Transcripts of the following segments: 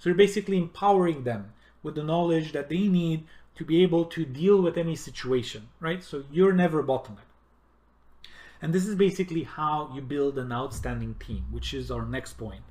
So you're basically empowering them with the knowledge that they need to be able to deal with any situation, right? So you're never a bottleneck. And this is basically how you build an outstanding team, which is our next point.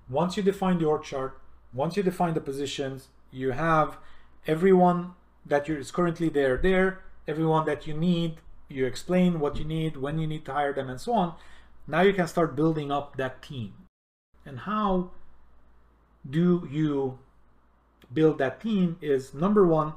Once you define the org chart, once you define the positions, you have everyone that is currently there, everyone that you need, you explain what you need, when you need to hire them, and so on. Now you can start building up that team. And how do you build that team is, number one,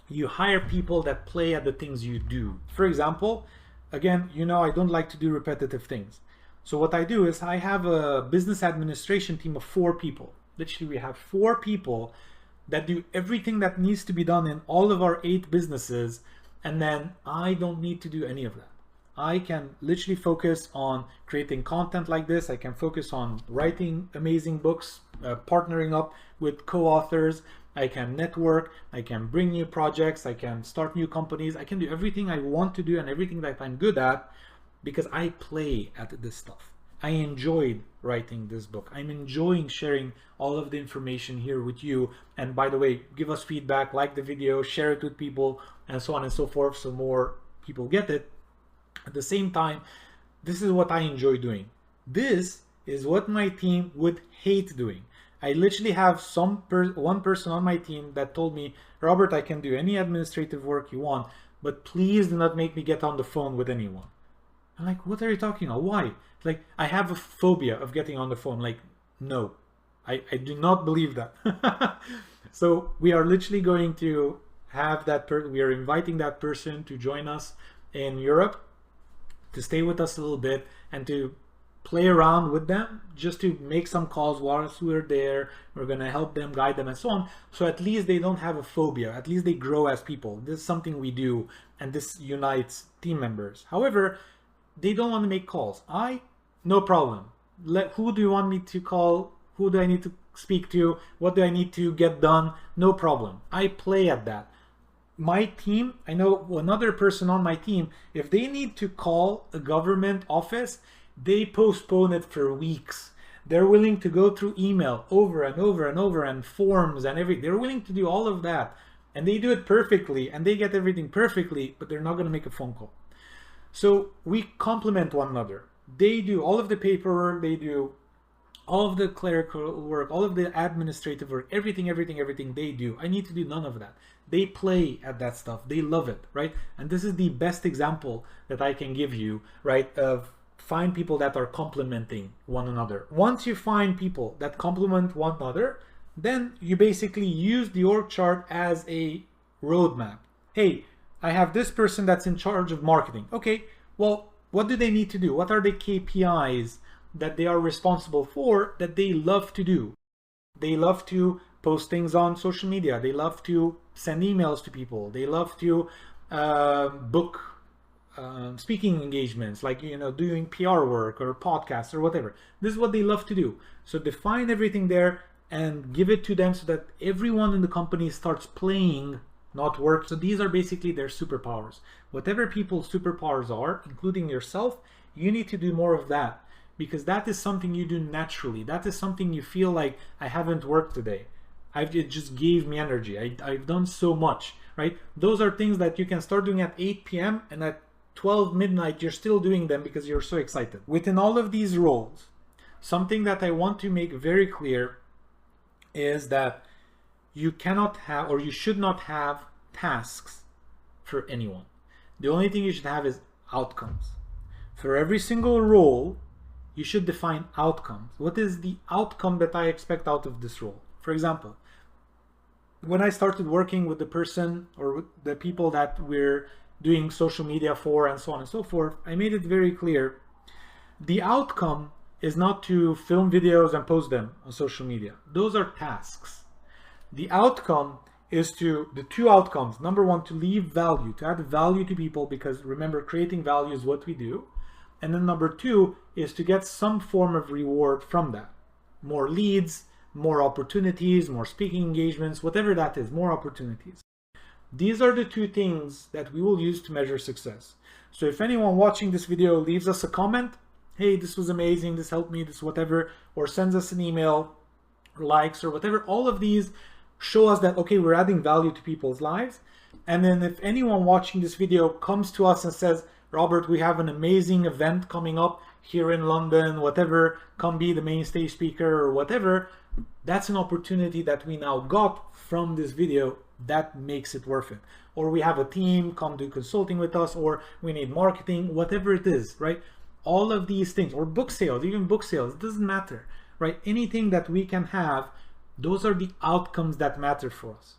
you hire people that play at the things you do. For example, again, you know, I don't like to do repetitive things. So what I do is I have a business administration team of 4 people. Literally, we have 4 people that do everything that needs to be done in all of our 8 businesses. And then I don't need to do any of that. I can literally focus on creating content like this. I can focus on writing amazing books, partnering up with co-authors. I can network, I can bring new projects, I can start new companies. I can do everything I want to do and everything that I'm good at because I play at this stuff. I enjoyed writing this book. I'm enjoying sharing all of the information here with you. And by the way, give us feedback, like the video, share it with people, and so on and so forth, so more people get it. At the same time, this is what I enjoy doing. This is what my team would hate doing. I literally have one person on my team that told me, Robert, I can do any administrative work you want, but please do not make me get on the phone with anyone. I'm like, what are you talking about? Why? Like, I have a phobia of getting on the phone. Like, no, I do not believe that. So we are literally going to have that we are inviting that person to join us in Europe, to stay with us a little bit and to play around with them, just to make some calls whilst we're there. We're going to help them, guide them, and so on. So at least they don't have a phobia. At least they grow as people. This is something we do, and this unites team members. However, they don't want to make calls. No problem. Who do you want me to call? Who do I need to speak to? What do I need to get done? No problem. I play at that. My team, I know another person on my team, if they need to call a government office, they postpone it for weeks. They're willing to go through email over and over and over and forms and everything. They're willing to do all of that. And they do it perfectly and they get everything perfectly, but they're not going to make a phone call. So we complement one another. They do all of the paperwork, they do all of the clerical work, all of the administrative work, everything they do. I need to do none of that. They play at that stuff. They love it, right? And this is the best example that I can give you, right, of find people that are complementing one another. Once you find people that complement one another, then you basically use the org chart as a roadmap. Hey, I have this person that's in charge of marketing. Okay, well, what do they need to do? What are the KPIs that they are responsible for that they love to do? They love to post things on social media. They love to send emails to people. They love to book speaking engagements, like, you know, doing PR work or podcasts or whatever. This is what they love to do. So define everything there and give it to them so that everyone in the company starts playing, not work. So these are basically their superpowers. Whatever people's superpowers are, including yourself, you need to do more of that, because that is something you do naturally. That is something you feel like, I haven't worked today. It just gave me energy. I've done so much, right? Those are things that you can start doing at 8 p.m. and at 12 midnight, you're still doing them because you're so excited. Within all of these roles, something that I want to make very clear is that you cannot have, or you should not have, tasks for anyone. The only thing you should have is outcomes. For every single role, you should define outcomes. What is the outcome that I expect out of this role? For example, when I started working with the person or with the people that we're doing social media for and so on and so forth, I made it very clear. The outcome is not to film videos and post them on social media. Those are tasks. The outcome is the 2 outcomes. Number 1, to leave value, to add value to people, because remember, creating value is what we do. And then number 2 is to get some form of reward from that. More leads, more opportunities, more speaking engagements, whatever that is, more opportunities. These are the 2 things that we will use to measure success. So if anyone watching this video leaves us a comment, hey, this was amazing, this helped me, this whatever, or sends us an email, likes or whatever, all of these show us that, okay, we're adding value to people's lives. And then if anyone watching this video comes to us and says, Robert, we have an amazing event coming up here in London, whatever, come be the main stage speaker or whatever, that's an opportunity that we now got from this video that makes it worth it. Or we have a team, come do consulting with us, or we need marketing, whatever it is, right? All of these things, or book sales, even book sales, it doesn't matter, right? Anything that we can have, those are the outcomes that matter for us.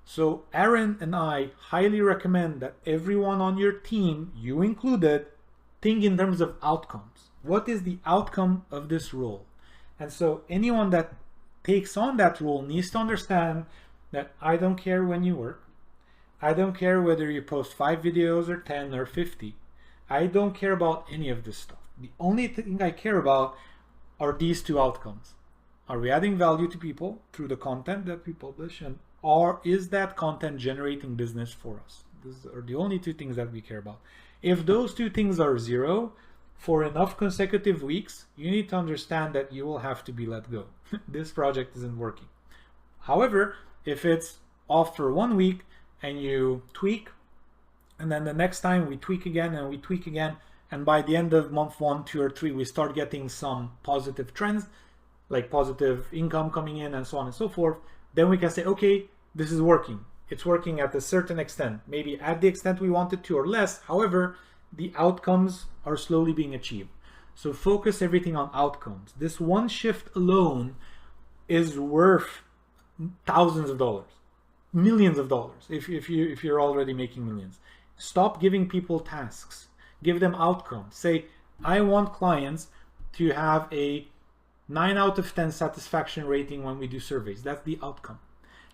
So Aaron and I highly recommend that everyone on your team, you included, think in terms of outcomes. What is the outcome of this role? And so anyone that takes on that role needs to understand that I don't care when you work. I don't care whether you post 5 videos or 10 or 50. I don't care about any of this stuff. The only thing I care about are these 2 outcomes. Are we adding value to people through the content that we publish, and or is that content generating business for us? These are the only 2 things that we care about. If those 2 things are 0 for enough consecutive weeks, you need to understand that you will have to be let go. This project isn't working. However, if it's off for 1 week and you tweak, and then the next time we tweak again and we tweak again, and by the end of month 1, 2, or 3, we start getting some positive trends, like positive income coming in and so on and so forth, then we can say, okay, this is working. It's working at a certain extent, maybe at the extent we wanted to or less. However, the outcomes are slowly being achieved. So focus everything on outcomes. This one shift alone is worth thousands of dollars, millions of dollars, if you're already making millions. Stop giving people tasks. Give them outcomes. Say, I want clients to have a 9 out of 10 satisfaction rating when we do surveys. That's the outcome.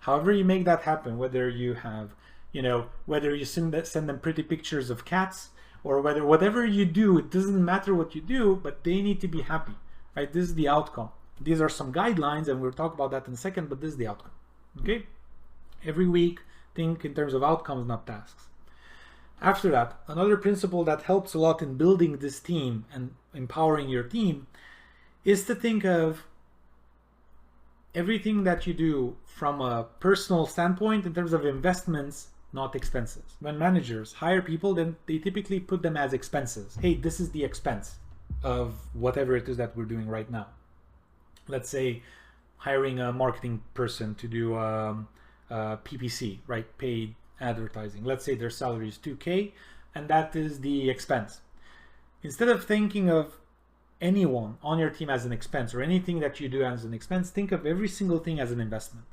However you make that happen, whether you have, whether you send them pretty pictures of cats, or whatever you do, it doesn't matter what you do, but they need to be happy, right? This is the outcome. These are some guidelines, and we'll talk about that in a second, but this is the outcome, okay? Every week, think in terms of outcomes, not tasks. After that, another principle that helps a lot in building this team and empowering your team is to think of everything that you do from a personal standpoint in terms of investments, not expenses. When managers hire people, then they typically put them as expenses. Hey, this is the expense of whatever it is that we're doing right now. Let's say hiring a marketing person to do PPC, right? Paid advertising. Let's say their salary is 2K, and that is the expense. Instead of thinking of anyone on your team as an expense, or anything that you do as an expense, think of every single thing as an investment.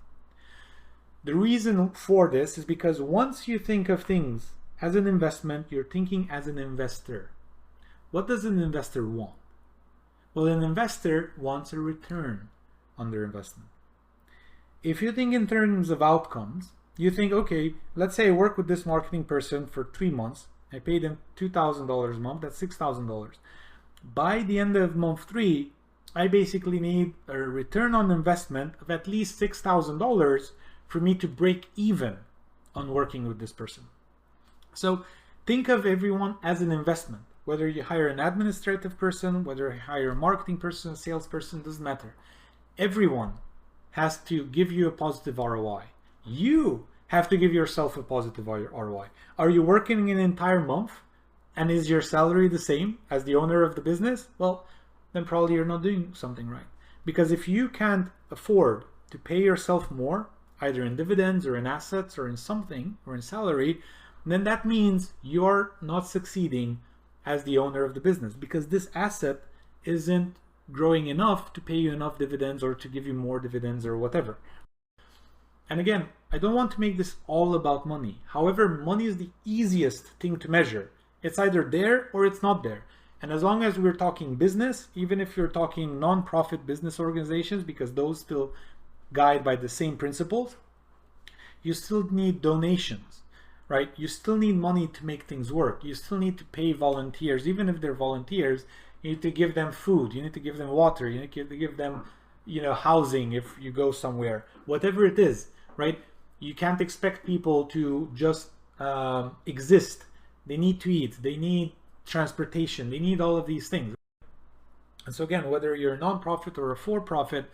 The reason for this is because once you think of things as an investment, you're thinking as an investor. What does an investor want? Well, an investor wants a return on their investment. If you think in terms of outcomes, you think, okay, let's say I work with this marketing person for 3 months. I paid them $2,000 a month, that's $6,000. By the end of month 3, I basically need a return on investment of at least $6,000 for me to break even on working with this person. So think of everyone as an investment. Whether you hire an administrative person, whether you hire a marketing person, a salesperson, doesn't matter. Everyone has to give you a positive ROI. You have to give yourself a positive ROI. Are you working an entire month and is your salary the same as the owner of the business? Well, then probably you're not doing something right. Because if you can't afford to pay yourself more, either in dividends or in assets or in something or in salary, then that means you're not succeeding as the owner of the business, because this asset isn't growing enough to pay you enough dividends or to give you more dividends or whatever. And again, I don't want to make this all about money. However, money is the easiest thing to measure. It's either there or it's not there. And as long as we're talking business, even if you're talking non-profit business organizations, because those still guide by the same principles, you still need donations, right? You still need money to make things work. You still need to pay volunteers. Even if they're volunteers, you need to give them food, you need to give them water, you need to give them, housing if you go somewhere, whatever it is, right? You can't expect people to just exist. They need to eat, they need transportation, they need all of these things. And so again, whether you're a non-profit or a for-profit,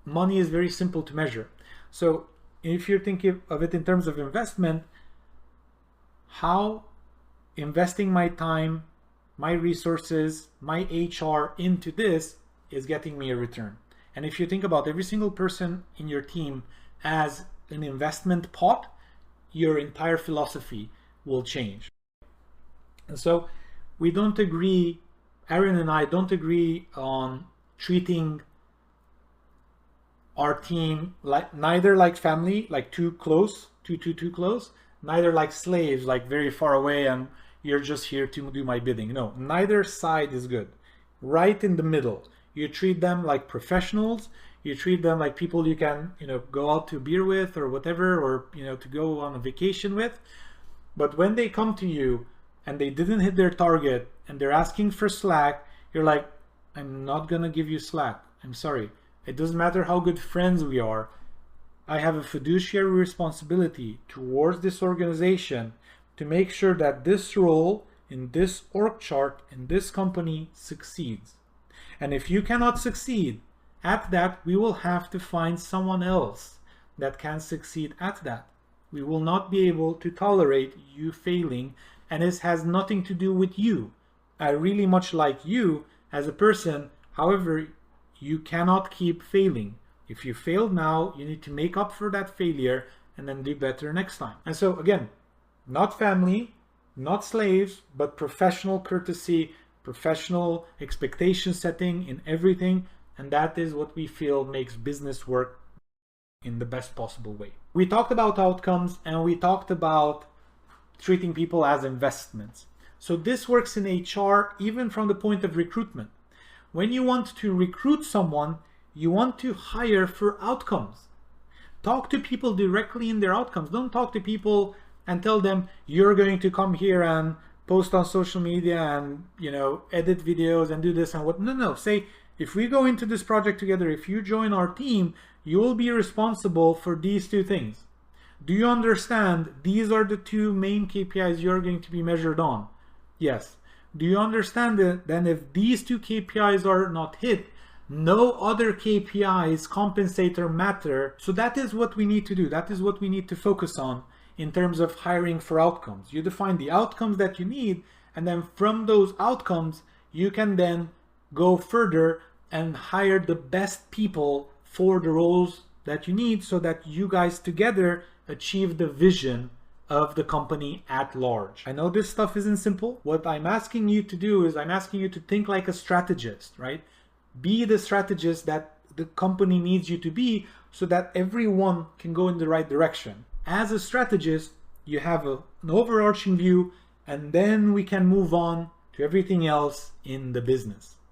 money is very simple to measure. So if you're thinking of it in terms of investment, how investing my time, my resources, my HR into this is getting me a return. And if you think about every single person in your team as an investment pot, your entire philosophy will change. And so we don't agree, Aaron and I don't agree on treating our team neither like family, like too close, too close, neither like slaves, like very far away and you're just here to do my bidding. No, neither side is good. Right in the middle. You treat them like professionals. You treat them like people you can, go out to beer with or whatever, or, to go on a vacation with. But when they come to you and they didn't hit their target and they're asking for slack, you're like, I'm not gonna give you slack. I'm sorry. It doesn't matter how good friends we are. I have a fiduciary responsibility towards this organization to make sure that this role in this org chart in this company succeeds. And if you cannot succeed at that, we will have to find someone else that can succeed at that. We will not be able to tolerate you failing, and this has nothing to do with you. I really much like you as a person. However, you cannot keep failing. If you failed now, you need to make up for that failure and then do better next time. And so again, not family, not slaves, but professional courtesy, professional expectation setting in everything. And that is what we feel makes business work in the best possible way. We talked about outcomes and we talked about treating people as investments. So this works in HR even from the point of recruitment. When you want to recruit someone, you want to hire for outcomes. Talk to people directly in their outcomes. Don't talk to people and tell them you're going to come here and post on social media and edit videos and do this and what. No. Say, if we go into this project together, if you join our team, you will be responsible for these two things. Do you understand these are the two main KPIs you're going to be measured on? Yes. Do you understand that then if these two KPIs are not hit, no other KPIs compensate or matter? So that is what we need to do. That is what we need to focus on in terms of hiring for outcomes. You define the outcomes that you need, and then from those outcomes, you can then go further and hire the best people for the roles that you need so that you guys together achieve the vision of the company at large. I know this stuff isn't simple. What I'm asking you to do is I'm asking you to think like a strategist, right? Be the strategist that the company needs you to be so that everyone can go in the right direction. As a strategist, you have an overarching view, and then we can move on to everything else in the business.